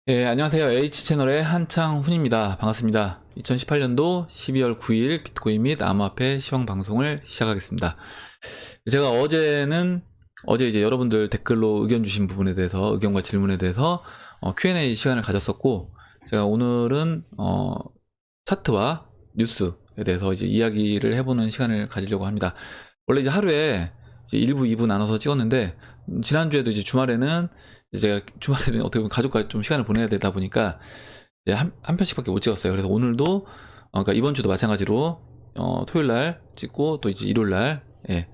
예, 안녕하세요. H채널의 한창훈입니다. 반갑습니다. 2018년도 12월 9일 비트코인 및 암호화폐 시황 방송을 시작하겠습니다. 제가 어제 이제 여러분들 댓글로 의견 주신 부분에 대해서, 의견과 질문에 대해서 Q&A 시간을 가졌었고, 제가 오늘은 차트와 뉴스에 대해서 이제 이야기를 해보는 시간을 가지려고 합니다. 원래 이제 하루에 이제 1부, 2부 나눠서 찍었는데, 지난주에도 이제 주말에는 제가 주말에는 어떻게 보면 가족과 좀 시간을 보내야 되다 보니까 이제 한 편씩밖에 못 찍었어요. 그래서 오늘도 그러니까 이번 주도 마찬가지로 토요일 날 찍고 또 이제 일요일 날 예,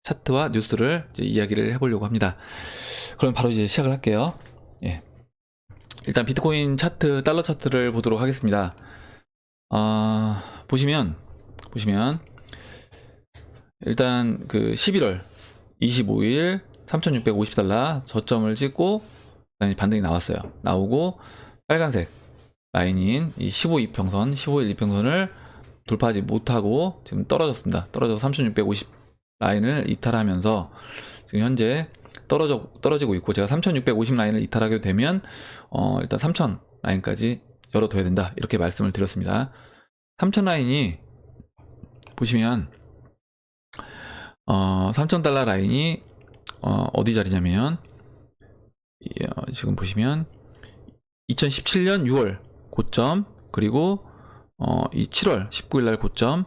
차트와 뉴스를 이제 이야기를 해보려고 합니다. 그럼 바로 이제 시작을 할게요. 예. 일단 비트코인 차트, 달러 차트를 보도록 하겠습니다. 보시면 일단 그 11월 25일 3650달러 저점을 찍고 반등이 나왔어요. 나오고 빨간색 라인인 이 15이평선, 15일 이평선을 돌파하지 못하고 지금 떨어졌습니다. 떨어져서 3650 라인을 이탈하면서 지금 현재 떨어지고 있고, 제가 3650 라인을 이탈하게 되면 일단 3000 라인까지 열어둬야 된다, 이렇게 말씀을 드렸습니다. 3000 라인이 보시면 3000달러 라인이 어디 자리냐면 지금 보시면 2017년 6월 고점, 그리고 이 7월 19일 날 고점,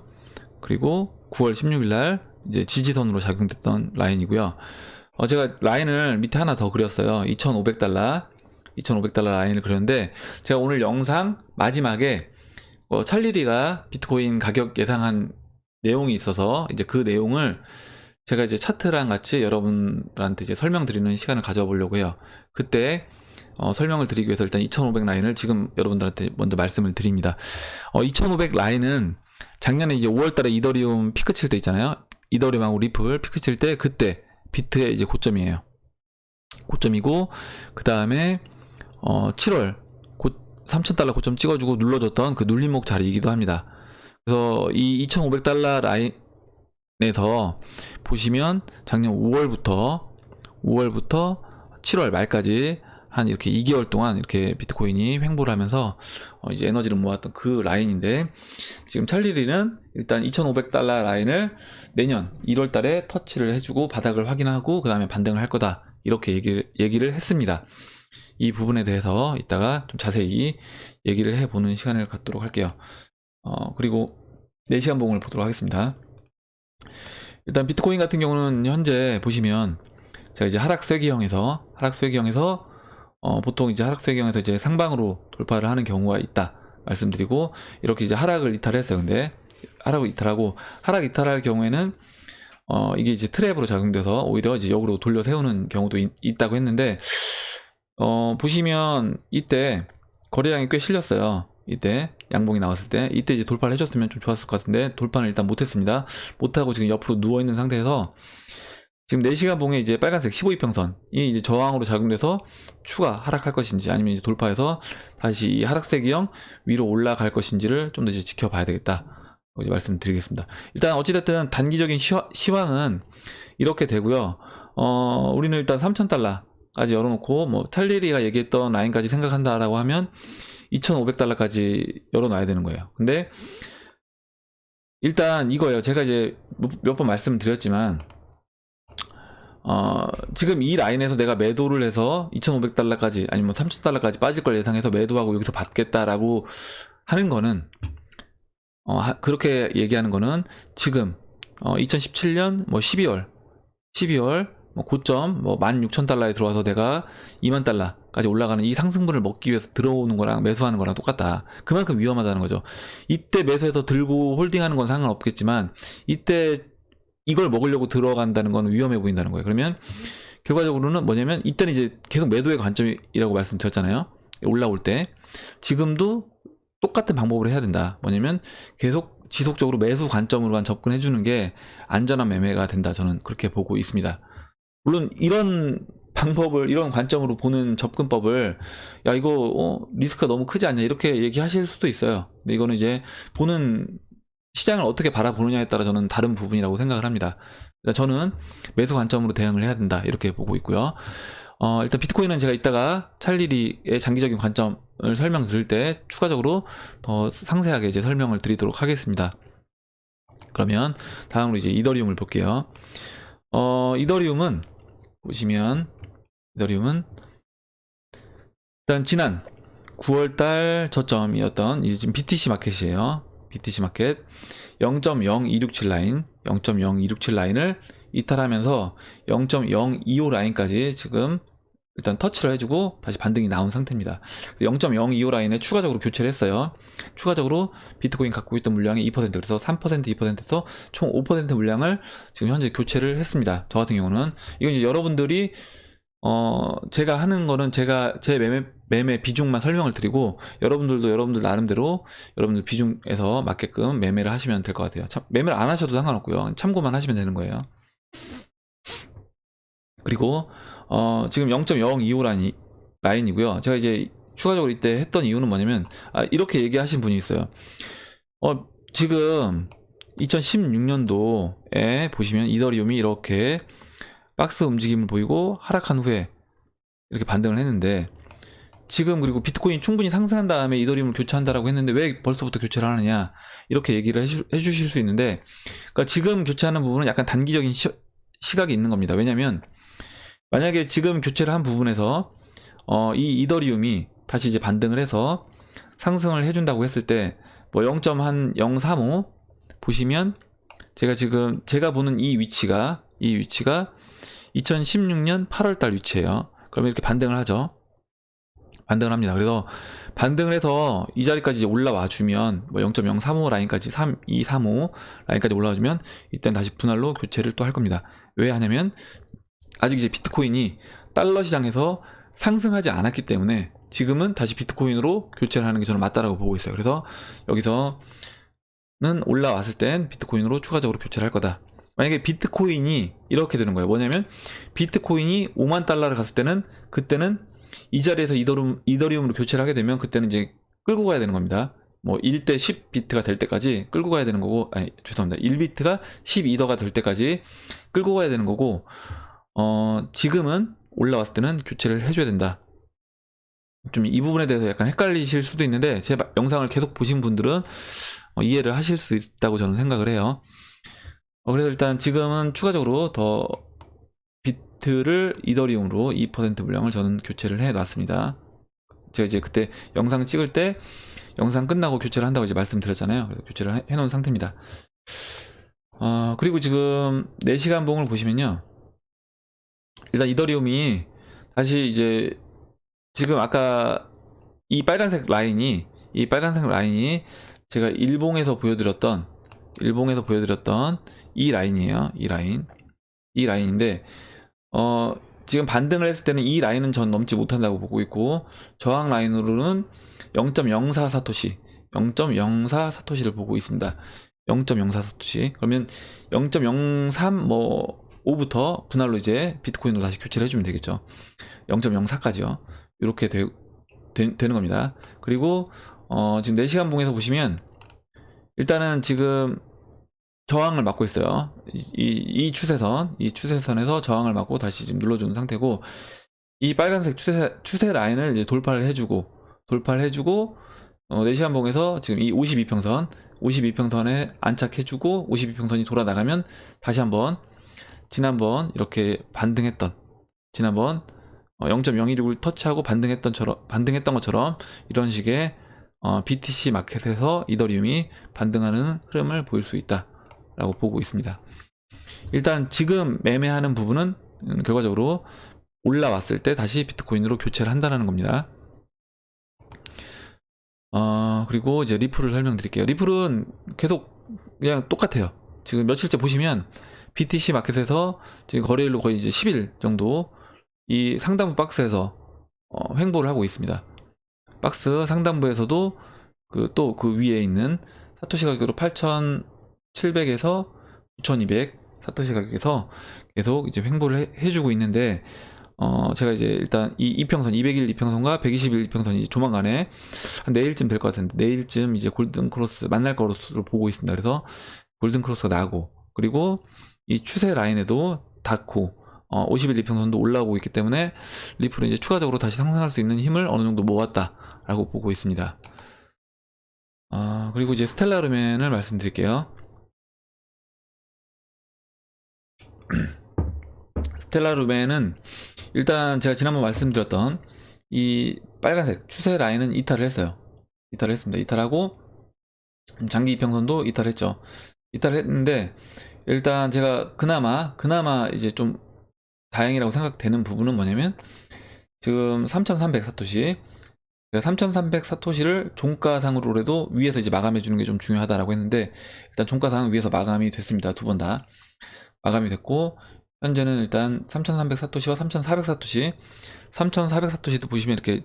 그리고 9월 16일 날 이제 지지선으로 작용됐던 라인이고요. 제가 라인을 밑에 하나 더 그렸어요. 2500달러 라인을 그렸는데, 제가 오늘 영상 마지막에 찰리리가 비트코인 가격 예상한 내용이 있어서 이제 그 내용을 제가 이제 차트랑 같이 여러분들한테 이제 설명드리는 시간을 가져보려고 해요. 그때 설명을 드리기 위해서 일단 2500 라인을 지금 여러분들한테 먼저 말씀을 드립니다. 2500 라인은 작년에 이제 5월달에 이더리움 피크 칠 때 있잖아요. 이더리움하고 리플 피크 칠 때, 그때 비트의 이제 고점이에요. 고점이고, 그 다음에 7월 3000달러 고점 찍어주고 눌러줬던 그 눌림목 자리이기도 합니다. 그래서 이 2500달러 라인에서 보시면 작년 5월부터 7월 말까지 한 이렇게 2개월 동안 이렇게 비트코인이 횡보를 하면서 이제 에너지를 모았던 그 라인인데, 지금 찰리리는 일단 2500달러 라인을 내년 1월 달에 터치를 해주고 바닥을 확인하고 그 다음에 반등을 할 거다, 이렇게 얘기를 했습니다. 이 부분에 대해서 이따가 좀 자세히 얘기를 해보는 시간을 갖도록 할게요. 그리고 4시간 봉을 보도록 하겠습니다. 일단 비트코인 같은 경우는 현재 보시면 제가 이제 하락세기형에서 보통 이제 하락세기형에서 이제 상방으로 돌파를 하는 경우가 있다 말씀드리고, 이렇게 이제 하락을 이탈했어요. 근데 하락을 이탈하고, 하락 이탈할 경우에는 이게 이제 트랩으로 작용돼서 오히려 이제 역으로 돌려 세우는 경우도 있다고 했는데, 보시면 이때 거래량이 꽤 실렸어요. 이때 양봉이 나왔을 때, 이때 이제 돌파를 해줬으면 좀 좋았을 것 같은데 돌파는 일단 못했습니다. 못하고 지금 옆으로 누워있는 상태에서 지금 4시간 봉에 이제 빨간색 15이평선이 이제 저항으로 작용돼서 추가 하락할 것인지, 아니면 이제 돌파해서 다시 이 하락세기형 위로 올라갈 것인지를 좀 더 이제 지켜봐야 되겠다, 이제 말씀드리겠습니다. 일단 어찌됐든 단기적인 시황은 이렇게 되고요. 우리는 일단 3000달러까지 열어놓고, 뭐 찰리리가 얘기했던 라인까지 생각한다라고 하면 2500달러까지 열어놔야 되는 거예요. 근데 일단 이거예요. 제가 이제 몇 번 말씀드렸지만 지금 이 라인에서 내가 매도를 해서 2500달러까지 아니면 3000달러까지 빠질 걸 예상해서 매도하고 여기서 받겠다라고 하는 거는, 그렇게 얘기하는 거는 지금 2017년 뭐 12월 뭐 고점 뭐 16,000달러에 들어와서 내가 20,000달러까지 올라가는 이 상승분을 먹기 위해서 들어오는 거랑 매수하는 거랑 똑같다. 그만큼 위험하다는 거죠. 이때 매수해서 들고 홀딩하는 건 상관없겠지만, 이때 이걸 먹으려고 들어간다는 건 위험해 보인다는 거예요. 그러면 결과적으로는 뭐냐면, 이때는 이제 계속 매도의 관점이라고 말씀드렸잖아요. 올라올 때. 지금도 똑같은 방법으로 해야 된다. 뭐냐면 계속 지속적으로 매수 관점으로만 접근해 주는 게 안전한 매매가 된다, 저는 그렇게 보고 있습니다. 물론 이런 방법을, 이런 관점으로 보는 접근법을, 야 이거 리스크가 너무 크지 않냐, 이렇게 얘기하실 수도 있어요. 근데 이거는 이제 보는 시장을 어떻게 바라보느냐에 따라 저는 다른 부분이라고 생각을 합니다. 저는 매수 관점으로 대응을 해야 된다, 이렇게 보고 있고요. 일단 비트코인은 제가 이따가 찰리리의 장기적인 관점을 설명드릴 때 추가적으로 더 상세하게 이제 설명을 드리도록 하겠습니다. 그러면 다음으로 이제 이더리움을 볼게요. 이더리움은 보시면 이더리움은 일단 지난 9월달 저점이었던 이제 지금 BTC 마켓이에요. BTC 마켓 0.0267 라인, 0.0267 라인을 이탈하면서 0.025 라인까지 지금 일단 터치를 해주고 다시 반등이 나온 상태입니다. 0.025 라인에 추가적으로 교체를 했어요. 추가적으로 비트코인 갖고 있던 물량의 2%, 그래서 3%, 2%에서 총 5% 물량을 지금 현재 교체를 했습니다. 저 같은 경우는 이건 이제 여러분들이 제가 하는 거는 제가 제 매매 비중만 설명을 드리고 여러분들도 여러분들 나름대로 여러분들 비중에서 맞게끔 매매를 하시면 될 것 같아요. 매매를 안 하셔도 상관없고요. 참고만 하시면 되는 거예요. 그리고 지금 0.025 라인이고요. 제가 이제 추가적으로 이때 했던 이유는 뭐냐면 이렇게 얘기하신 분이 있어요. 지금 2016년도에 보시면 이더리움이 이렇게 박스 움직임을 보이고 하락한 후에 이렇게 반등을 했는데 지금 그리고 비트코인 충분히 상승한 다음에 이더리움을 교체한다라고 했는데 왜 벌써부터 교체를 하느냐 이렇게 얘기를 해주실 수 있는데, 그러니까 지금 교체하는 부분은 약간 단기적인 시각이 있는 겁니다. 왜냐면 만약에 지금 교체를 한 부분에서 이 이더리움이 다시 이제 반등을 해서 상승을 해준다고 했을 때 뭐 0.035 보시면 제가 보는 이 위치가 2016년 8월달 위치예요. 그러면 이렇게 반등을 하죠. 반등을 합니다. 그래서 반등을 해서 이 자리까지 이제 올라와 주면 뭐 0.035 라인까지 3235 라인까지 올라와 주면 이때는 다시 분할로 교체를 또 할 겁니다. 왜 하냐면 아직 이제 비트코인이 달러 시장에서 상승하지 않았기 때문에 지금은 다시 비트코인으로 교체를 하는 게 저는 맞다라고 보고 있어요. 그래서 여기서는 올라왔을 땐 비트코인으로 추가적으로 교체를 할 거다. 만약에 비트코인이 이렇게 되는 거예요. 뭐냐면 비트코인이 5만 달러를 갔을 때는 그때는 이 자리에서 이더리움으로 교체를 하게 되면 그때는 이제 끌고 가야 되는 겁니다. 뭐 1대 10비트가 될 때까지 끌고 가야 되는 거고, 죄송합니다. 1비트가 12더가 될 때까지 끌고 가야 되는 거고, 지금은 올라왔을 때는 교체를 해줘야 된다. 좀 이 부분에 대해서 약간 헷갈리실 수도 있는데 제 영상을 계속 보신 분들은 이해를 하실 수 있다고 저는 생각을 해요. 그래서 일단 지금은 추가적으로 더 비트를 이더리움으로 2% 물량을 저는 교체를 해 놨습니다. 제가 이제 그때 영상 찍을 때 영상 끝나고 교체를 한다고 이제 말씀드렸잖아요. 그래서 교체를 해 놓은 상태입니다. 그리고 지금 4시간 봉을 보시면요. 일단 이더리움이 다시 이제 지금 아까 이 빨간색 라인이 제가 일봉에서 보여드렸던 이 라인이에요. 이 라인인데 지금 반등을 했을 때는 이 라인은 전 넘지 못한다고 보고 있고, 저항 라인으로는 0.04 사토시를 보고 있습니다. 0.04 사토시. 그러면 0.03 뭐 5부터 분할로 이제 비트코인으로 다시 교체를 해주면 되겠죠. 0.04까지요. 이렇게 되는 겁니다. 그리고 지금 4시간 봉에서 보시면 일단은 지금 저항을 막고 있어요. 이 추세선에서 저항을 막고 다시 지금 눌러주는 상태고, 이 빨간색 추세 라인을 이제 돌파를 해주고 4시간 봉에서 지금 이 52평선에 안착해주고 52평선이 돌아 나가면 다시 한번 지난번 이렇게 지난번 0.016을 터치하고 반등했던 것처럼 이런 식의 BTC 마켓에서 이더리움이 반등하는 흐름을 보일 수 있다라고 보고 있습니다. 일단 지금 매매하는 부분은 결과적으로 올라왔을 때 다시 비트코인으로 교체를 한다는 겁니다. 그리고 이제 리플을 설명드릴게요. 리플은 계속 그냥 똑같아요. 지금 며칠째 보시면 BTC 마켓에서 지금 거래일로 거의 이제 10일 정도 이 상단부 박스에서 횡보를 하고 있습니다. 박스 상단부에서도 또 그 위에 있는 사토시 가격으로 8,700에서 9,200 사토시 가격에서 계속 이제 횡보를 해주고 있는데, 제가 이제 일단 이 이평선 200일 이평선과 120일 이평선이 조만간에 한 내일쯤 될 것 같은데, 내일쯤 이제 골든 크로스 만날 것으로 보고 있습니다. 그래서 골든 크로스가 나고, 그리고 이 추세 라인에도 닿고 50일 이평선도 올라오고 있기 때문에 리플은 이제 추가적으로 다시 상승할 수 있는 힘을 어느 정도 모았다라고 보고 있습니다. 그리고 이제 스텔라 루멘을 말씀드릴게요. 스텔라 루멘은 일단 제가 지난번 말씀드렸던 이 빨간색 추세 라인은 이탈을 했어요. 이탈을 했습니다. 이탈하고 장기 이평선도 이탈했죠. 이탈을 했는데 일단 제가 그나마 이제 좀 다행이라고 생각되는 부분은 뭐냐면 지금 3300 사토시 3300 사토시를 종가상으로라도 위에서 이제 마감해 주는 게 좀 중요하다라고 했는데 일단 종가상 위에서 마감이 됐습니다. 두 번 다 마감이 됐고 현재는 일단 3300 사토시와 3400 사토시 3400 사토시도 보시면 이렇게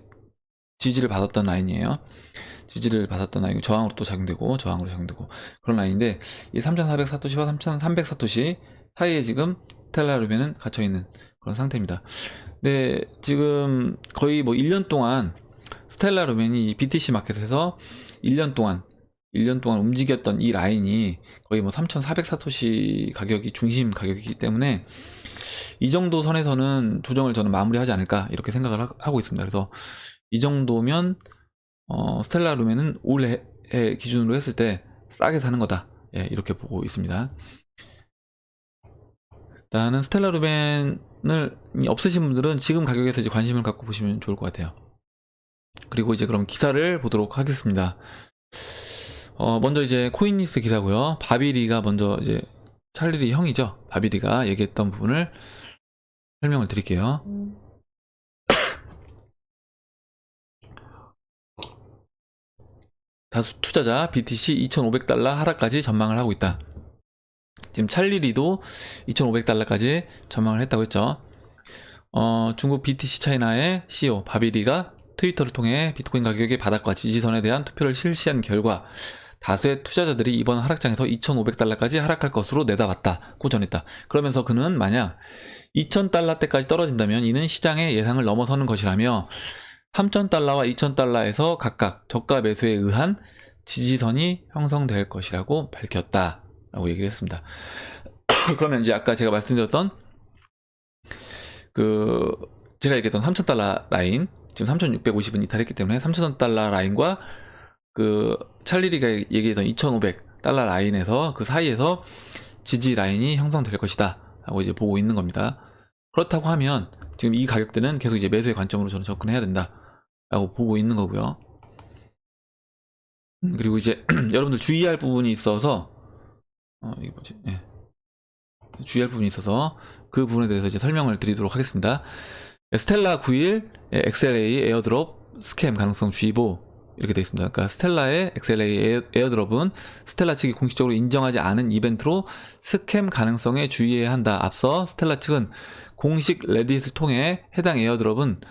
지지를 받았던 라인이에요. 지지를 받았던 라인, 저항으로 또 작용되고 저항으로 작용되고 그런 라인인데 이 3400 사토시와 3300 사토시 사이에 지금 스텔라 루멘은 갇혀 있는 그런 상태입니다. 네, 지금 거의 뭐 1년 동안 스텔라 루멘이 BTC 마켓에서 1년 동안 움직였던 이 라인이 거의 뭐 3400 사토시 가격이 중심 가격이기 때문에 이 정도 선에서는 조정을 저는 마무리하지 않을까 이렇게 생각을 하고 있습니다. 그래서 이 정도면 스텔라 루멘은 올해 기준으로 했을 때 싸게 사는 거다. 예, 이렇게 보고 있습니다. 일단은 스텔라 루멘을 없으신 분들은 지금 가격에서 이제 관심을 갖고 보시면 좋을 것 같아요. 그리고 이제 그럼 기사를 보도록 하겠습니다. 먼저 이제 코인니스 기사고요. 바비리가 먼저 이제 찰리리 형이죠. 바비리가 얘기했던 부분을 설명을 드릴게요. 다수 투자자 BTC 2,500달러 하락까지 전망을 하고 있다. 지금 찰리리도 2,500달러까지 전망을 했다고 했죠. 중국 BTC 차이나의 CEO 바비리가 트위터를 통해 비트코인 가격의 바닥과 지지선에 대한 투표를 실시한 결과 다수의 투자자들이 이번 하락장에서 2,500달러까지 하락할 것으로 내다봤다고 전했다. 그러면서 그는 만약 2,000달러대까지 떨어진다면 이는 시장의 예상을 넘어서는 것이라며 3,000달러와 2,000달러에서 각각 저가 매수에 의한 지지선이 형성될 것이라고 밝혔다라고 얘기를 했습니다. 그러면 이제 아까 제가 말씀드렸던 제가 얘기했던 3,000달러 라인, 지금 3,650은 이탈했기 때문에 3,000달러 라인과 찰리리가 얘기했던 2,500달러 라인에서 그 사이에서 지지 라인이 형성될 것이다 라고 이제 보고 있는 겁니다. 그렇다고 하면 지금 이 가격대는 계속 이제 매수의 관점으로 저는 접근해야 된다 라고 보고 있는 거고요. 그리고 이제 여러분들 주의할 부분이 있어서 이게 뭐지? 예. 주의할 부분이 있어서 그 부분에 대해서 이제 설명을 드리도록 하겠습니다. 스텔라 9일 XLA 에어드롭 스캠 가능성 주의보 이렇게 되어 있습니다. 그러니까 스텔라의 XLA 에어드롭은 스텔라 측이 공식적으로 인정하지 않은 이벤트로 스캠 가능성에 주의해야 한다. 앞서 스텔라 측은 공식 레딧을 통해 해당 에어드롭은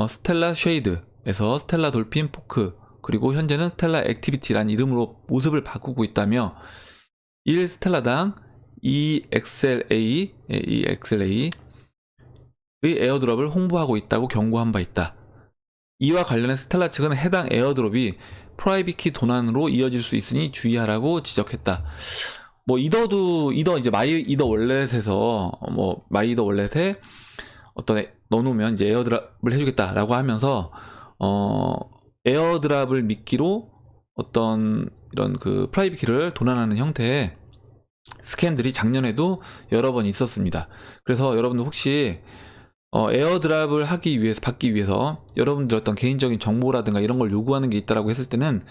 스텔라 쉐이드에서 스텔라 돌핀 포크 그리고 현재는 스텔라 액티비티란 이름으로 모습을 바꾸고 있다며 1 스텔라당 EXLA의 에어드롭을 홍보하고 있다고 경고한 바 있다. 이와 관련해 스텔라 측은 해당 에어드롭이 프라이빗키 도난으로 이어질 수 있으니 주의하라고 지적했다. 뭐 이더 이제 마이이더 월렛에서 마이이더 월렛에 어떤 넣어놓으면 이제 에어드랍을 해주겠다라고 하면서 에어드랍을 미끼로 어떤 이런 프라이빗키를 도난하는 형태의 스캔들이 작년에도 여러 번 있었습니다. 그래서 여러분들 혹시 에어드랍을 받기 위해서 여러분들 어떤 개인적인 정보라든가 이런 걸 요구하는 게 있다라고 했을 때는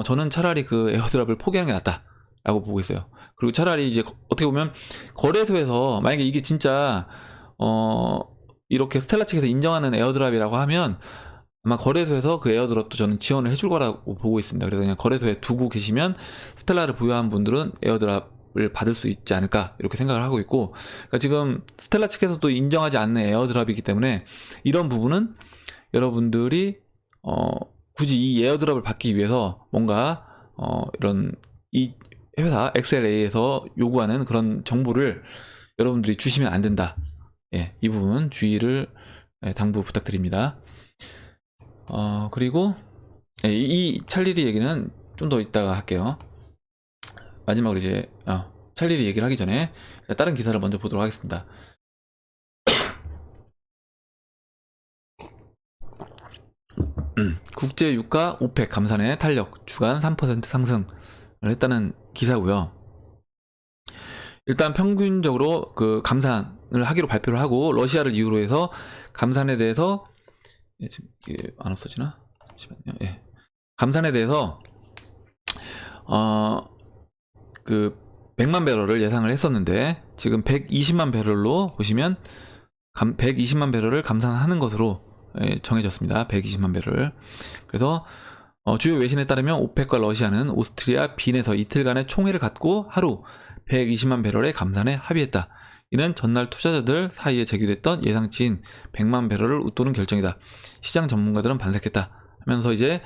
저는 차라리 그 에어드랍을 포기하는 게 낫다라고 보고 있어요. 그리고 차라리 이제 어떻게 보면 거래소에서 만약에 이게 진짜 이렇게 스텔라 측에서 인정하는 에어드랍이라고 하면 아마 거래소에서 그 에어드랍도 저는 지원을 해줄 거라고 보고 있습니다. 그래서 그냥 거래소에 두고 계시면 스텔라를 보유한 분들은 에어드랍을 받을 수 있지 않을까 이렇게 생각을 하고 있고, 그러니까 지금 스텔라 측에서도 인정하지 않는 에어드랍이기 때문에 이런 부분은 여러분들이 굳이 이 에어드랍을 받기 위해서 뭔가 이런 이 회사 XLA에서 요구하는 그런 정보를 여러분들이 주시면 안 된다. 예, 이 부분 주의를 당부 부탁드립니다. 그리고 이 찰리리 얘기는 좀 더 이따가 할게요. 마지막으로 이제 찰리리 얘기를 하기 전에 다른 기사를 먼저 보도록 하겠습니다. 국제 유가 오펙 감산의 탄력 주간 3% 상승을 했다는 기사고요. 일단 평균적으로 그 감산을 하기로 발표를 하고 러시아를 이유로 해서 감산에 대해서 지금 이게 안 없어지나? 잠시만요. 예. 감산에 대해서 그 100만 배럴을 예상을 했었는데 지금 120만 배럴로 보시면 120만 배럴을 감산하는 것으로 정해졌습니다. 120만 배럴. 그래서 주요 외신에 따르면 오펙과 러시아는 오스트리아 빈에서 이틀간의 총회를 갖고 하루 120만 배럴의 감산에 합의했다. 이는 전날 투자자들 사이에 제기됐던 예상치인 100만 배럴을 웃도는 결정이다. 시장 전문가들은 반색했다. 하면서 이제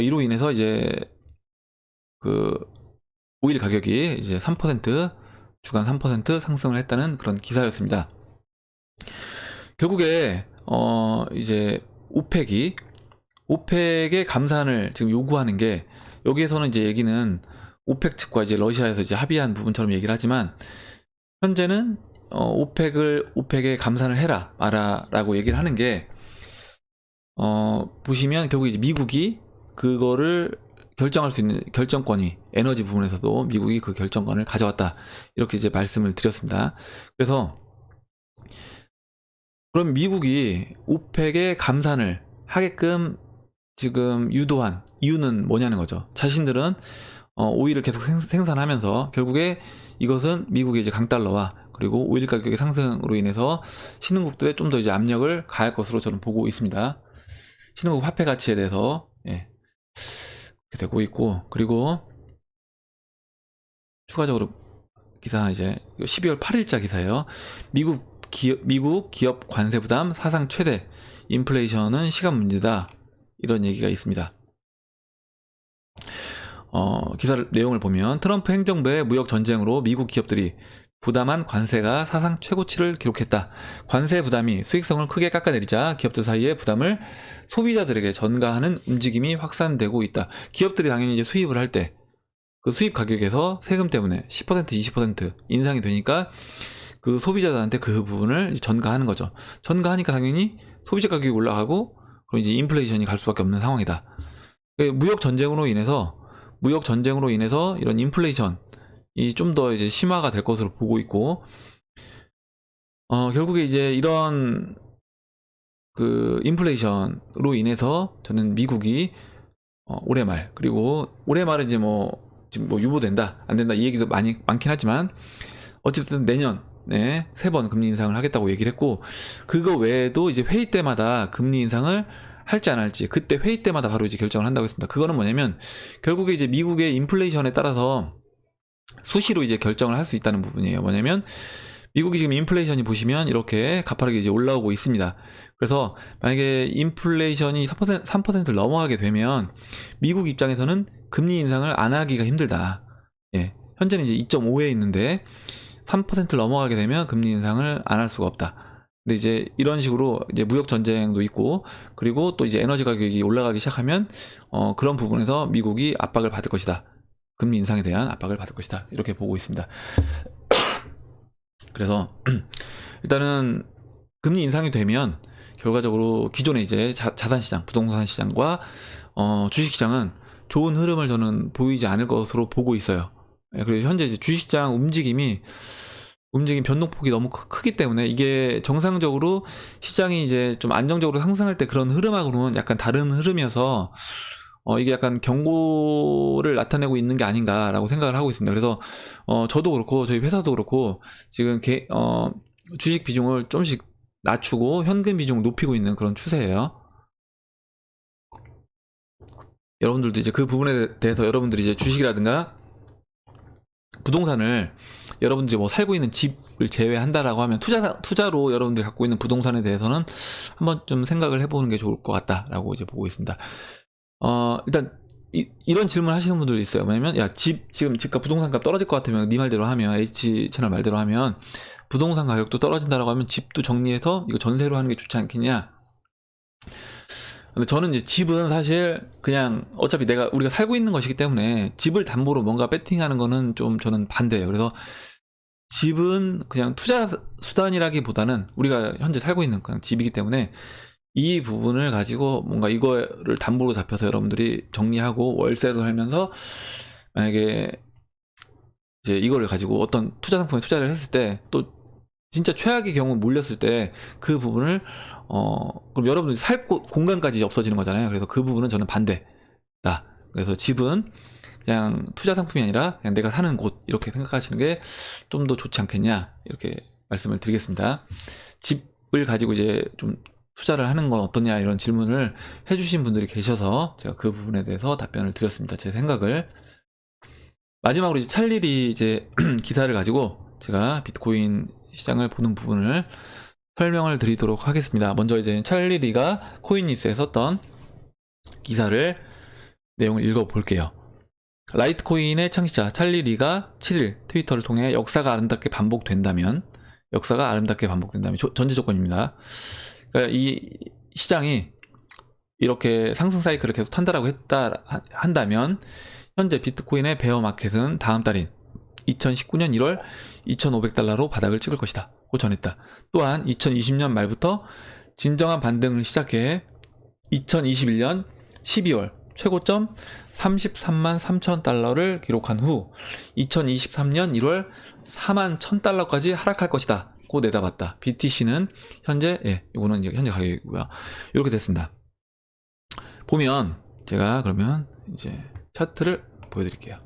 이로 인해서 이제 그 오일 가격이 이제 3% 주간 3% 상승을 했다는 그런 기사였습니다. 결국에 이제 오펙의 감산을 지금 요구하는 게 여기에서는 이제 얘기는 오펙 측과 이제 러시아에서 이제 합의한 부분처럼 얘기를 하지만 현재는 오펙의 감산을 해라 마라라고 얘기를 하는 게 보시면 결국 이제 미국이 그거를 결정할 수 있는 결정권이 에너지 부분에서도 미국이 그 결정권을 가져왔다 이렇게 이제 말씀을 드렸습니다. 그래서 그럼 미국이 오펙의 감산을 하게끔 지금 유도한 이유는 뭐냐는 거죠. 자신들은 오일을 계속 생산하면서 결국에 이것은 미국의 이제 강달러와 그리고 오일 가격의 상승으로 인해서 신흥국들에 좀 더 이제 압력을 가할 것으로 저는 보고 있습니다. 신흥국 화폐 가치에 대해서 이렇게 되고 있고, 그리고 추가적으로 기사 이제 12월 8일자 기사예요. 미국 기업 관세 부담 사상 최대, 인플레이션은 시간 문제다, 이런 얘기가 있습니다. 기사 내용을 보면 트럼프 행정부의 무역 전쟁으로 미국 기업들이 부담한 관세가 사상 최고치를 기록했다. 관세 부담이 수익성을 크게 깎아내리자 기업들 사이의 부담을 소비자들에게 전가하는 움직임이 확산되고 있다. 기업들이 당연히 이제 수입을 할 때 그 수입 가격에서 세금 때문에 10%, 20% 인상이 되니까 그 소비자들한테 그 부분을 전가하는 거죠. 전가하니까 당연히 소비자 가격이 올라가고 그럼 이제 인플레이션이 갈 수밖에 없는 상황이다. 무역 전쟁으로 인해서 이런 인플레이션이 좀 더 이제 심화가 될 것으로 보고 있고, 결국에 이제 이런 그 인플레이션으로 인해서 저는 미국이 올해 말, 그리고 올해 말은 이제 지금 유보된다 안 된다 이 얘기도 많긴 하지만 어쨌든 내년에 3번 금리 인상을 하겠다고 얘기를 했고, 그거 외에도 이제 회의 때마다 금리 인상을 할지 안 할지 그때 회의 때마다 바로 이제 결정을 한다고 했습니다. 그거는 뭐냐면 결국에 이제 미국의 인플레이션에 따라서 수시로 이제 결정을 할 수 있다는 부분이에요. 뭐냐면 미국이 지금 인플레이션이 보시면 이렇게 가파르게 이제 올라오고 있습니다. 그래서 만약에 인플레이션이 3%를 넘어가게 되면 미국 입장에서는 금리 인상을 안 하기가 힘들다. 예. 현재는 이제 2.5에 있는데 3%를 넘어가게 되면 금리 인상을 안 할 수가 없다. 근데 이제 이런 식으로 이제 무역 전쟁도 있고, 그리고 또 이제 에너지 가격이 올라가기 시작하면 그런 부분에서 미국이 압박을 받을 것이다. 금리 인상에 대한 압박을 받을 것이다. 이렇게 보고 있습니다. 그래서 일단은 금리 인상이 되면 결과적으로 기존의 이제 자산시장, 부동산 시장과 주식시장은 좋은 흐름을 저는 보이지 않을 것으로 보고 있어요. 그리고 현재 이제 주식시장 움직임 변동폭이 너무 크기 때문에 이게 정상적으로 시장이 이제 좀 안정적으로 상승할 때 그런 흐름하고는 약간 다른 흐름이어서 이게 약간 경고를 나타내고 있는 게 아닌가라고 생각을 하고 있습니다. 그래서 저도 그렇고 저희 회사도 그렇고 지금 주식 비중을 좀씩 낮추고 현금 비중을 높이고 있는 그런 추세예요. 여러분들도 이제 그 부분에 대해서 여러분들이 이제 주식이라든가 부동산을 여러분들이 살고 있는 집을 제외한다라고 하면 투자로 여러분들이 갖고 있는 부동산에 대해서는 한번 좀 생각을 해보는 게 좋을 것 같다라고 이제 보고 있습니다. 일단 이런 질문 하시는 분들 있어요. 뭐냐면 지금 집값 부동산값 떨어질 것 같으면 네 말대로 하면 H채널 말대로 하면 부동산 가격도 떨어진다라고 하면 집도 정리해서 이거 전세로 하는 게 좋지 않겠냐. 근데 저는 이제 집은 사실 그냥 어차피 우리가 살고 있는 것이기 때문에 집을 담보로 뭔가 베팅하는 거는 좀 저는 반대예요. 그래서 집은 그냥 투자 수단이라기보다는 우리가 현재 살고 있는 그냥 집이기 때문에 이 부분을 가지고 뭔가 이거를 담보로 잡혀서 여러분들이 정리하고 월세로 살면서 만약에 이제 이거를 가지고 어떤 투자 상품에 투자를 했을 때 또 진짜 최악의 경우 몰렸을 때 그 부분을 그럼 여러분들이 살 공간까지 없어지는 거잖아요. 그래서 그 부분은 저는 반대다. 그래서 집은 그냥 투자 상품이 아니라 그냥 내가 사는 곳 이렇게 생각하시는 게 좀 더 좋지 않겠냐 이렇게 말씀을 드리겠습니다. 집을 가지고 이제 좀 투자를 하는 건 어떠냐 이런 질문을 해주신 분들이 계셔서 제가 그 부분에 대해서 답변을 드렸습니다. 제 생각을. 마지막으로 이제 찰리리 이제 기사를 가지고 제가 비트코인 시장을 보는 부분을 설명을 드리도록 하겠습니다. 먼저 이제 찰리리가 코인뉴스에 썼던 기사를 내용을 읽어 볼게요. 라이트코인의 창시자 찰리리가 7일 트위터를 통해 역사가 아름답게 반복된다면 전제 조건입니다. 그러니까 이 시장이 이렇게 상승 사이클을 계속 탄다라고 한다면 현재 비트코인의 베어 마켓은 다음 달인 2019년 1월 2,500달러로 바닥을 찍을 것이다 고 전했다. 또한 2020년 말부터 진정한 반등을 시작해 2021년 12월 최고점 33만 3천 달러를 기록한 후 2023년 1월 4만 1,000달러까지 하락할 것이다 고 내다봤다. BTC는 현재 이거는 이제 현재 가격이고요. 이렇게 됐습니다. 보면 제가 그러면 이제 차트를 보여드릴게요.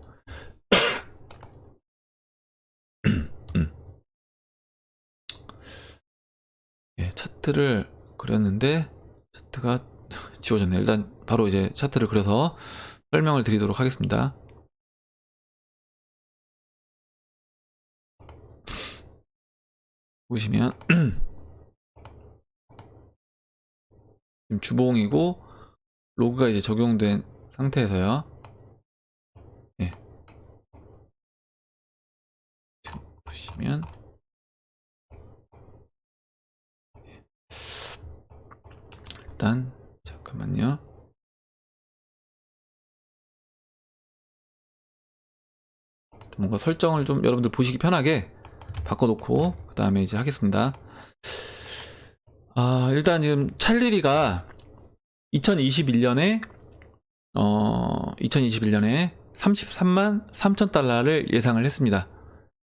차트를 그렸는데 차트가 지워졌네요. 일단 바로 이제 차트를 그려서 설명을 드리도록 하겠습니다. 보시면 지금 주봉이고 로그가 이제 적용된 상태에서요. 보시면 일단 잠깐만요. 뭔가 설정을 좀 여러분들 보시기 편하게 바꿔놓고 그 다음에 이제 하겠습니다. 일단 지금 찰리리가 2021년에 33만 3천 달러를 예상을 했습니다.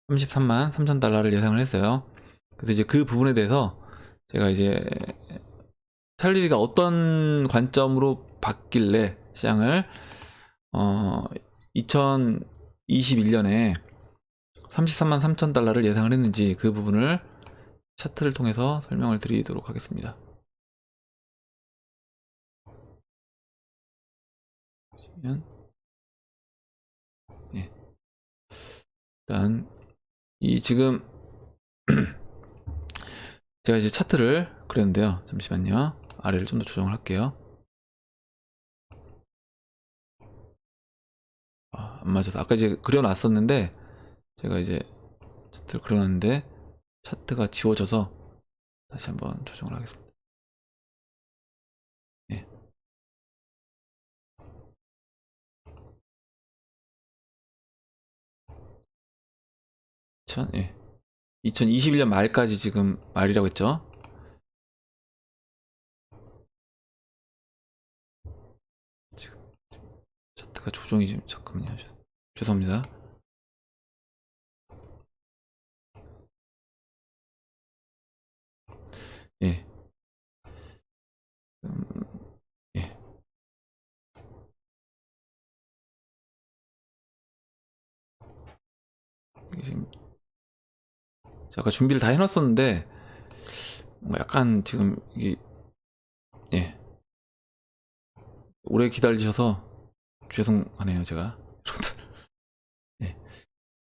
33만 3천 달러를 예상을 했어요. 그래서 이제 그 부분에 대해서 제가 이제 찰리리가 어떤 관점으로 봤길래 시장을 2021년에 33만 3천 달러를 예상을 했는지 그 부분을 차트를 통해서 설명을 드리도록 하겠습니다. 보시면 일단 이 지금 제가 이제 차트를 그렸는데요. 잠시만요. 아래를 좀 더 조정을 할게요. 안 맞아서 아까 이제 그려놨었는데 제가 이제 차트를 그려놨는데 차트가 지워져서 다시 한번 조정을 하겠습니다. 예. 2021년 말까지 지금 말이라고 했죠. 지금 차트가 조정이 좀 잠깐만요. 죄송합니다. 예. 예. 이게 지금 아까 준비를 다 해놨었는데 뭔가 약간 지금 이게 오래 기다리셔서 죄송하네요 제가.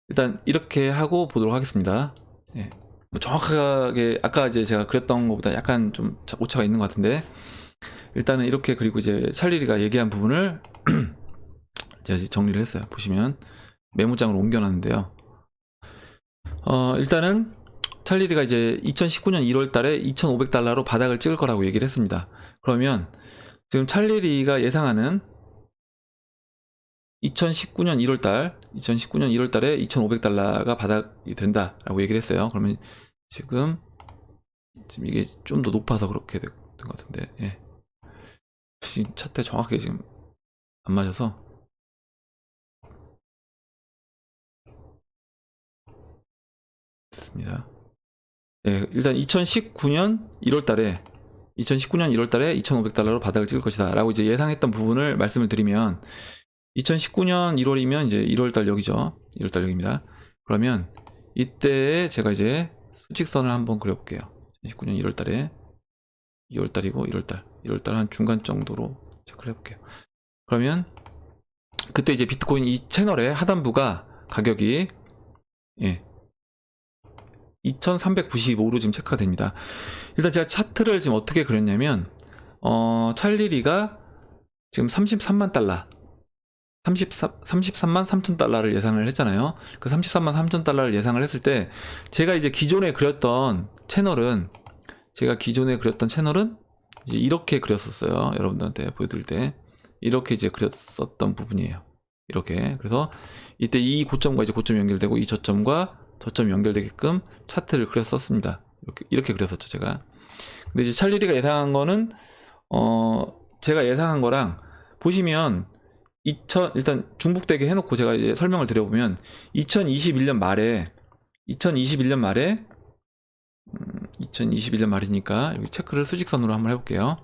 일단 이렇게 하고 보도록 하겠습니다. 뭐 정확하게 아까 이제 제가 그렸던 것보다 약간 좀 오차가 있는 것 같은데 일단은 이렇게 그리고 이제 찰리리가 얘기한 부분을 제가 이제 정리를 했어요. 보시면 메모장으로 옮겨놨는데요. 일단은 찰리리가 이제 2019년 1월 달에 2,500달러로 바닥을 찍을 거라고 얘기를 했습니다. 그러면 지금 찰리리가 예상하는 2019년 1월 달에 2,500달러가 바닥이 된다라고 얘기를 했어요. 그러면 지금 이게 좀 더 높아서 그렇게 된 것 같은데, 예. 지금 차트 정확하게 지금 안 맞아서. 됐습니다. 예, 일단 2019년 1월 달에 2,500달러로 바닥을 찍을 것이다 라고 이제 예상했던 부분을 말씀을 드리면, 2019년 1월이면 이제 1월달 여기죠. 1월달 여기입니다. 그러면 이때에 제가 이제 수직선을 한번 그려볼게요. 2019년 1월달에 2월달이고 1월달 한 중간 정도로 체크를 해볼게요. 그러면 그때 이제 비트코인 이 채널의 하단부가 가격이 2395로 지금 체크가 됩니다. 일단 제가 차트를 지금 어떻게 그렸냐면, 찰리리가 지금 33만 달러, 33만 3천 달러를 예상을 했잖아요. 그 33만 3천 달러를 예상을 했을 때, 제가 이제 기존에 그렸던 채널은 이제 이렇게 그렸었어요. 여러분들한테 보여드릴 때. 이렇게 이제 그렸었던 부분이에요. 이렇게. 그래서 이때 이 고점과 이제 고점이 연결되고, 이 저점과 저점이 연결되게끔 차트를 그렸었습니다. 이렇게 그렸었죠, 제가. 근데 이제 찰리리가 예상한 거는, 제가 예상한 거랑 보시면, 일단 중복되게 해놓고 제가 이제 설명을 드려보면, 2021년 말이니까 여기 체크를 수직선으로 한번 해볼게요.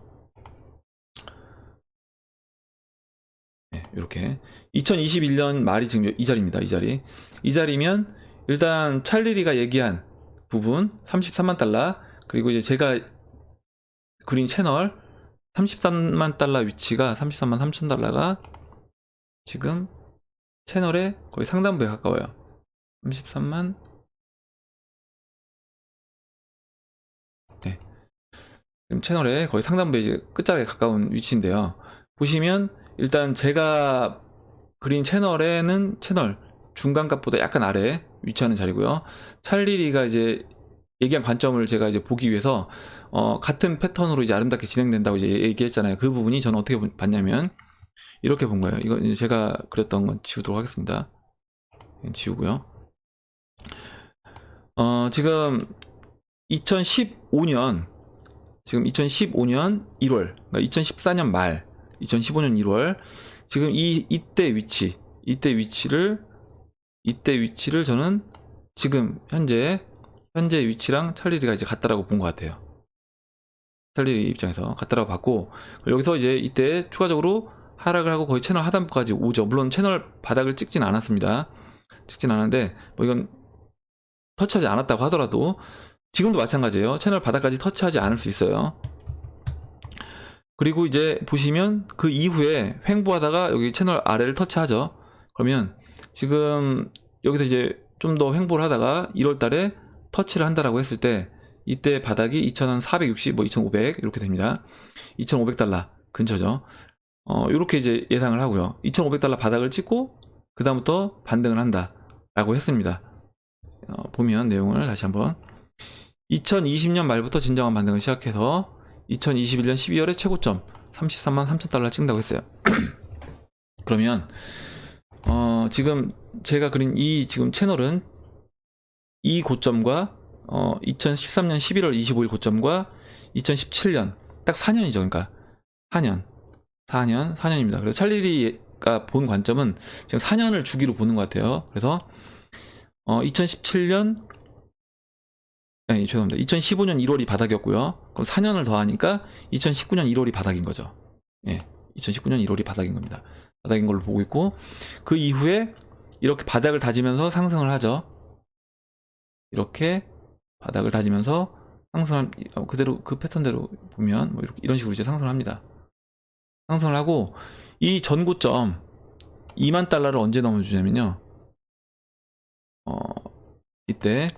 네, 이렇게 2021년 말이 지금 이 자리입니다. 이 자리면 일단 찰리리가 얘기한 부분 33만 달러, 그리고 이제 제가 그린 채널 33만 달러 위치가 33만 3천 달러가 지금 채널의 거의 상단부에 가까워요. 33만. 네. 지금 채널의 거의 상단부에 이제 끝자락에 가까운 위치인데요. 보시면 일단 제가 그린 채널에는 채널 중간값보다 약간 아래 위치하는 자리고요. 찰리리가 이제 얘기한 관점을 제가 이제 보기 위해서 같은 패턴으로 이제 아름답게 진행된다고 이제 얘기했잖아요. 그 부분이 저는 어떻게 봤냐면 이렇게 본 거예요. 이거 이제 제가 그렸던 건 지우도록 하겠습니다. 지우고요. 지금 2015년 1월, 그러니까 2014년 말, 2015년 1월, 지금 이때 위치를 저는 지금 현재 위치랑 찰리리가 이제 같다라고 본 것 같아요. 찰리리 입장에서 같다라고 봤고, 여기서 이제 이때 추가적으로 하락을 하고 거의 채널 하단부까지 오죠. 물론 채널 바닥을 찍진 않았습니다. 찍진 않았는데 뭐 이건 터치하지 않았다고 하더라도 지금도 마찬가지예요. 채널 바닥까지 터치하지 않을 수 있어요. 그리고 이제 보시면 그 이후에 횡보하다가 여기 채널 아래를 터치하죠. 그러면 지금 여기서 이제 좀 더 횡보를 하다가 1월 달에 터치를 한다라고 했을 때 이때 바닥이 2,460, 2,500 이렇게 됩니다. 2,500달러 근처죠. 이렇게 이제 예상을 하고요. 2,500달러 바닥을 찍고 그 다음부터 반등을 한다라고 했습니다. 보면 내용을 다시 한번, 2020년 말부터 진정한 반등을 시작해서 2021년 12월에 최고점 33만 3천 달러를 찍는다고 했어요. 그러면 지금 제가 그린 이 지금 채널은 이 고점과 2013년 11월 25일 고점과 2017년 딱 4년이죠. 그러니까 4년입니다. 그래서 찰리리가 본 관점은 지금 4년을 주기로 보는 것 같아요. 그래서 2017년 죄송합니다. 2015년 1월이 바닥이었고요. 그럼 4년을 더하니까 2019년 1월이 바닥인 거죠. 2019년 1월이 바닥인 겁니다. 바닥인 걸로 보고 있고, 그 이후에 이렇게 바닥을 다지면서 상승을 하죠. 이렇게 바닥을 다지면서 상승을 그대로 그 패턴대로 보면 뭐 이런 식으로 이제 상승을 합니다. 상승을 하고 이 전고점 2만 달러를 언제 넘어주냐면요. 이때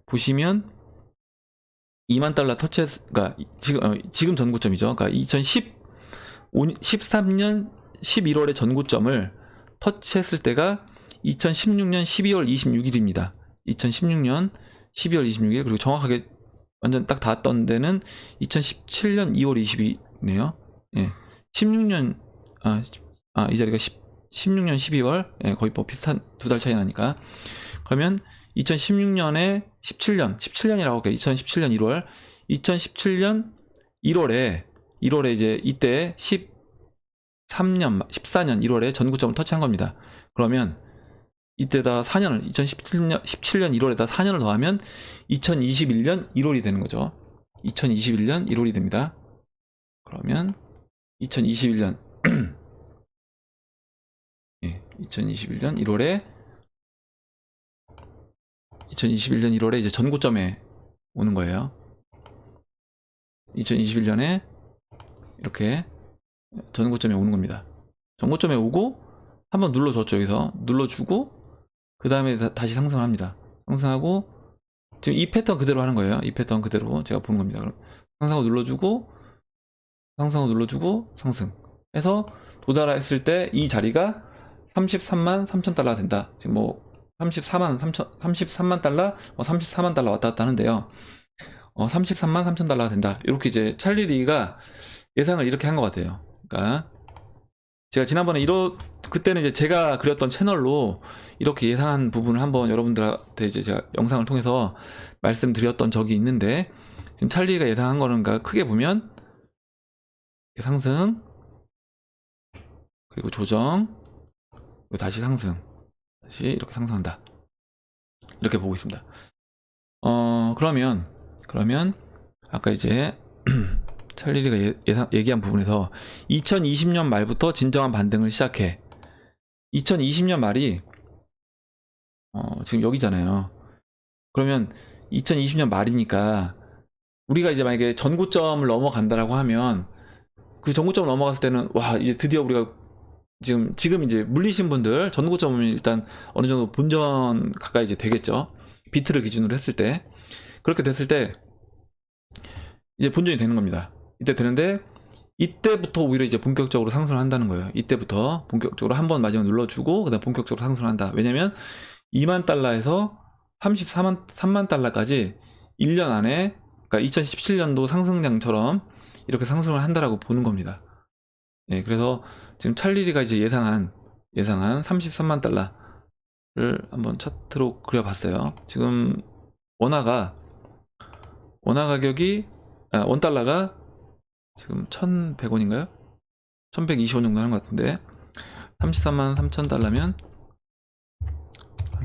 보시면 2만 달러 터치했, 지금 전고점이죠. 그러니까 2013년 11월의 전고점을 터치했을 때가 2016년 12월 26일입니다. 2016년 12월 26일, 그리고 정확하게 완전 딱 닿았던 데는 2017년 2월 20일이네요. 16년, 이 자리가 16년 12월, 거의 뭐 비슷한 2달 차이 나니까. 그러면 2016년에 17년이라고 할게요. 2017년 1월, 2017년 1월에 이제 이때 14년 1월에 전고점을 터치한 겁니다. 그러면 이때다 4년을 17년 1월에다 4년을 더하면 2021년 1월이 되는 거죠. 2021년 1월이 됩니다. 그러면 2021년 예, 2021년 1월에 이제 전고점에 오는 거예요. 2021년에 이렇게 전고점에 오는 겁니다. 전고점에 오고 한번 눌러줬죠. 여기서 눌러주고 그 다음에 다시 상승을 합니다. 상승하고 지금 이 패턴 그대로 하는 거예요. 이 패턴 그대로 제가 보는 겁니다. 그럼 상승하고 눌러주고 상승 해서 도달했을 때 이 자리가 33만 3천 달러 된다. 지금 뭐 33만 달러, 34만 달러 왔다 갔다 하는데요. 33만 3천 달러가 된다. 이렇게 이제 찰리 리가 예상을 이렇게 한 것 같아요. 그러니까 제가 지난번에 그때는 이제 제가 그렸던 채널로 이렇게 예상한 부분을 한번 여러분들한테 이제 제가 영상을 통해서 말씀드렸던 적이 있는데, 지금 찰리가 예상한 거는 크게 보면 상승, 그리고 조정, 그리고 다시 상승, 다시 이렇게 상승한다. 이렇게 보고 있습니다. 그러면 아까 이제 찰리가 얘기한 부분에서 2020년 말부터 진정한 반등을 시작해. 2020년 말이 지금 여기잖아요. 그러면 2020년 말이니까 우리가 이제 만약에 전고점을 넘어간다라고 하면 그 전고점을 넘어갔을 때는 와, 이제 드디어 우리가 지금 이제 물리신 분들 전고점은 일단 어느 정도 본전 가까이 이제 되겠죠. 비트를 기준으로 했을 때. 그렇게 됐을 때 이제 본전이 되는 겁니다. 이때 되는데 이때부터 오히려 이제 본격적으로 상승을 한다는 거예요. 이때부터 본격적으로 한번 마지막 눌러주고 그다음 본격적으로 상승을 한다. 왜냐면 2만 달러에서 3만 달러까지 1년 안에, 그러니까 2017년도 상승장처럼 이렇게 상승을 한다라고 보는 겁니다. 예, 그래서 지금 찰리가 이제 예상한 33만 달러를 한번 차트로 그려봤어요. 지금 원화 가격이 원달러가 지금 1100원인가요? 1120원 정도 하는 것 같은데 33만 3천 달러면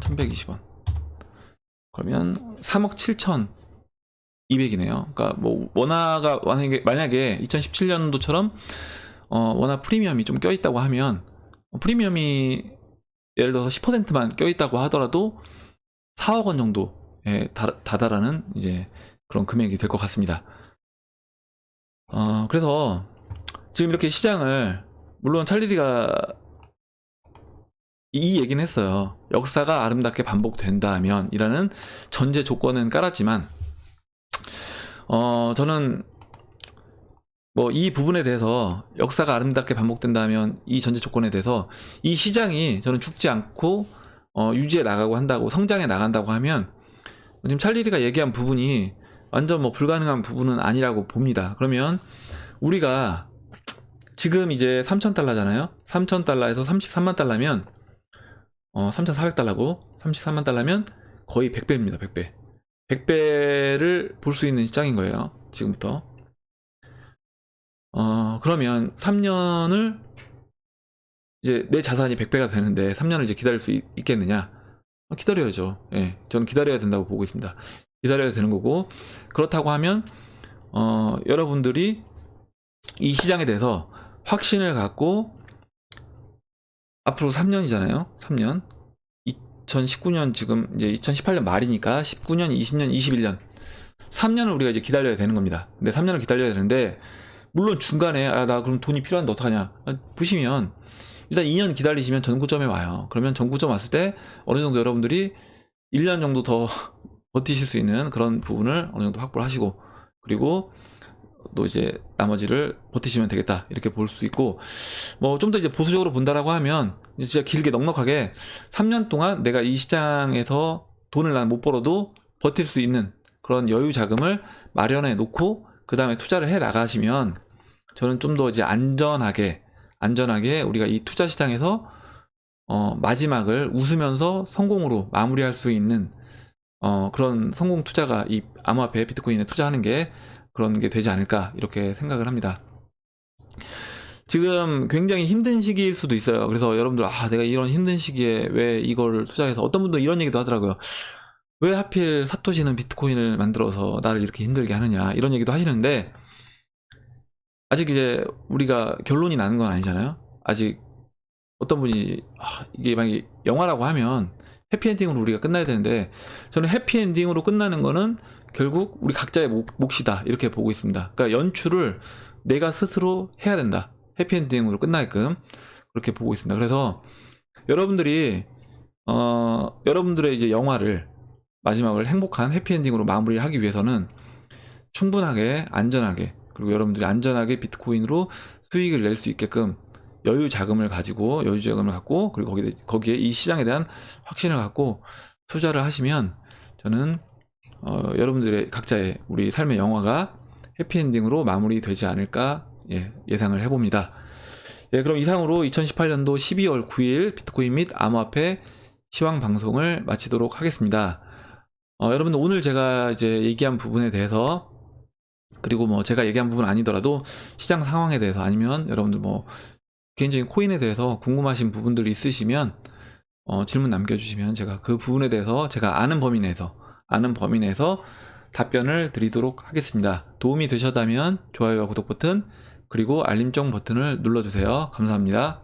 1120원, 그러면 3억 7천 200이네요. 그러니까 뭐 원화가 만약에 2017년도처럼 원화 프리미엄이 좀 껴있다고 하면, 프리미엄이 예를 들어서 10%만 껴있다고 하더라도 4억 원 정도에 다다라는 이제 그런 금액이 될 것 같습니다. 그래서 지금 이렇게 시장을, 물론 찰리가 이 얘기는 했어요. 역사가 아름답게 반복된다면 이라는 전제 조건은 깔았지만, 저는 뭐 이 부분에 대해서 역사가 아름답게 반복된다면 이 전제 조건에 대해서 이 시장이 저는 죽지 않고 유지해 나가고 한다고, 성장해 나간다고 하면 지금 찰리가 얘기한 부분이 완전 뭐 불가능한 부분은 아니라고 봅니다. 그러면 우리가 지금 이제 3,000달러잖아요. 3,000달러에서 33만 달러면 3,400달러고 33만 달러면 거의 100배입니다. 100배. 100배를 볼 수 있는 시장인 거예요. 지금부터. 그러면 3년을 이제 내 자산이 100배가 되는데 3년을 이제 기다릴 수 있겠느냐? 기다려야죠. 예, 저는 기다려야 된다고 보고 있습니다. 기다려야 되는 거고, 그렇다고 하면 여러분들이 이 시장에 대해서 확신을 갖고 앞으로 3년이잖아요. 3년. 2019년 지금 이제 2018년 말이니까 19년, 20년, 21년 3년을 우리가 이제 기다려야 되는 겁니다. 근데 3년을 기다려야 되는데, 물론 중간에 나 그럼 돈이 필요한데 어떡하냐 보시면, 일단 2년 기다리시면 전고점에 와요. 그러면 전고점 왔을 때 어느 정도 여러분들이 1년 정도 더 버티실 수 있는 그런 부분을 어느 정도 확보를 하시고, 그리고 또 이제 나머지를 버티시면 되겠다, 이렇게 볼 수 있고, 뭐 좀 더 이제 보수적으로 본다라고 하면 이제 진짜 길게 넉넉하게 3년 동안 내가 이 시장에서 돈을 난 못 벌어도 버틸 수 있는 그런 여유 자금을 마련해 놓고 그 다음에 투자를 해 나가시면, 저는 좀 더 이제 안전하게 우리가 이 투자 시장에서 마지막을 웃으면서 성공으로 마무리할 수 있는 그런 성공 투자가 이 암호화폐 비트코인에 투자하는 게 그런 게 되지 않을까 이렇게 생각을 합니다. 지금 굉장히 힘든 시기일 수도 있어요. 그래서 여러분들 내가 이런 힘든 시기에 왜 이걸 투자해서, 어떤 분도 이런 얘기도 하더라고요. 왜 하필 사토시는 비트코인을 만들어서 나를 이렇게 힘들게 하느냐, 이런 얘기도 하시는데, 아직 이제 우리가 결론이 나는 건 아니잖아요. 아직 어떤 분이 이게 만약에 영화라고 하면 해피엔딩으로 우리가 끝나야 되는데, 저는 해피엔딩으로 끝나는 거는 결국 우리 각자의 몫이다 이렇게 보고 있습니다. 그러니까 연출을 내가 스스로 해야 된다, 해피엔딩으로 끝나게끔 그렇게 보고 있습니다. 그래서 여러분들이 여러분들의 이제 영화를, 마지막을 행복한 해피엔딩으로 마무리하기 위해서는 충분하게 안전하게, 그리고 여러분들이 안전하게 비트코인으로 수익을 낼 수 있게끔 여유 자금을 갖고, 그리고 거기에 이 시장에 대한 확신을 갖고 투자를 하시면, 저는 여러분들의 각자의 우리 삶의 영화가 해피엔딩으로 마무리되지 않을까 예상을 해봅니다. 그럼 이상으로 2018년도 12월 9일 비트코인 및 암호화폐 시황 방송을 마치도록 하겠습니다. 여러분들, 오늘 제가 이제 얘기한 부분에 대해서, 그리고 뭐 제가 얘기한 부분 아니더라도 시장 상황에 대해서, 아니면 여러분들 뭐 개인적인 코인에 대해서 궁금하신 부분들이 있으시면 질문 남겨주시면 제가 그 부분에 대해서 제가 아는 범위 내에서 답변을 드리도록 하겠습니다. 도움이 되셨다면 좋아요와 구독 버튼, 그리고 알림정 버튼을 눌러주세요. 감사합니다.